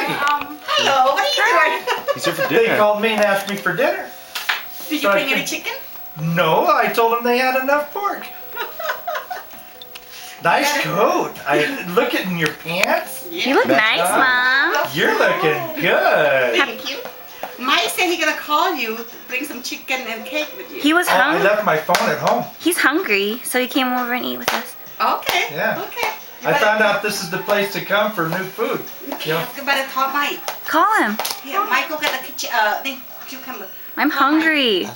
Hello, what are you doing? He's here for They dinner. called me and asked me for dinner. Did you bring any chicken? No, I told them they had enough pork. Nice coat. Look at in your pants. You look nice, Mom. You're looking good. Thank you. Mike said he's gonna call you to bring some chicken and cake with you. He was Oh, I hungry. left my phone at home. He's hungry, so he came over and eat with us. Okay. Yeah. Okay. I found out this is the place to come for new food. Yeah. You better call Mike. Call him. Yeah, Mike, go get the kitchen. Cucumber. I'm Call Mike. hungry.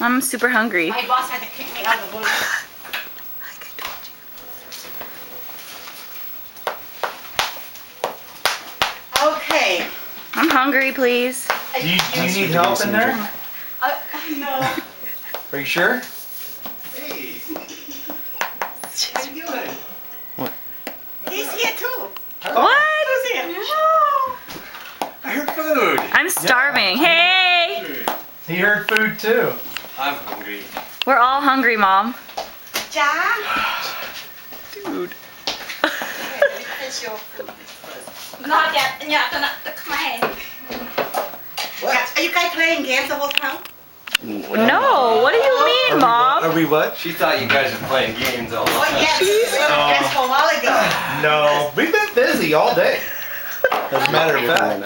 I'm super hungry. My boss had to kick me out of the room. Okay. I'm hungry, please. Do you need help in there? No. Are you sure? Hey! How you doing? He's here too. What? Who's here? I heard food! I'm starving. Hey! He heard food too. I'm hungry. We're all hungry, Mom. Ja? Dude. Finish your food first. Not yet. Not the clay. Are you guys playing games the whole time? No, what do you mean, Mom? Are we what? She thought you guys were playing games all the Oh, time. yes. We were guests for a while ago. No, we've been busy all day. As a matter of fact.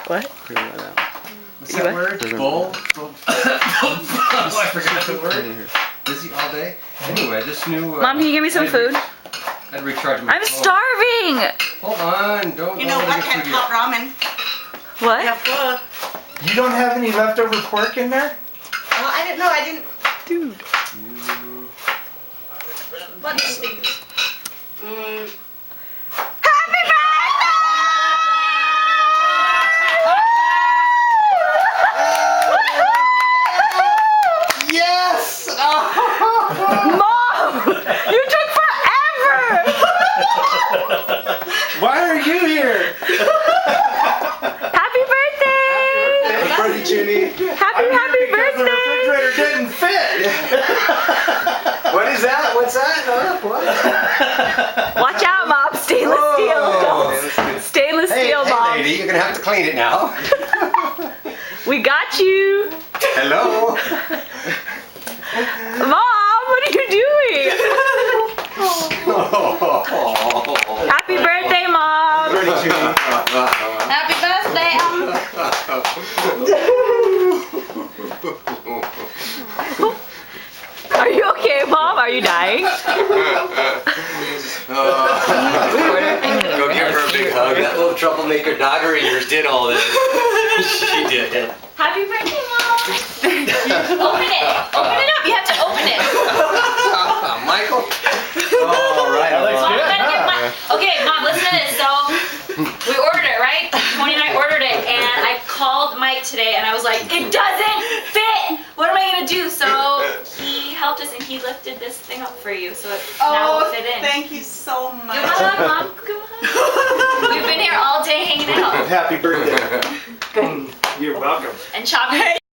What? What's that word? Bull? Oh, I forgot the word. Busy all day? Anyway, this new... Mom, can you give me some food? I'd recharge my I'm phone. starving. Hold on, don't... You know don't what? get Had food top yet. ramen. What? Yeah, full. You don't have any leftover pork in there? Oh, I didn't know. I didn't. Dude. What is this? Happy birthday! Yes! Mom! You took forever! Why are you here? Happy birthday! Happy birthday, Chhunny. Happy Because the birthday! refrigerator didn't fit. What is that? What's that? Huh? What? Watch out, Mom. Stainless Whoa. steel. Stainless Hey, steel, hey, Mom. lady, you're gonna have to clean it now. We got you. Hello. Mom, what are you doing? Happy birthday, Mom. Happy birthday. Are you okay, Mom? Are you dying? Go give her a big hug. That little troublemaker daughter of yours did all this. She did it. Happy birthday, Mom. Open it. Open it up. You have to open it. Michael. All right. That looks Mom, good, gotta get huh? Okay, Mom, listen to this. So, we ordered it, right? Tony and I ordered it, and I called Mike today, and I was like, it doesn't fit! What am I gonna do? So, he helped us, and he lifted this thing up for you, so it now will fit in. Thank you so much. Give a hug, Mom. Give a hug. We've been here all day hanging out. Happy birthday. You're welcome. And chocolate.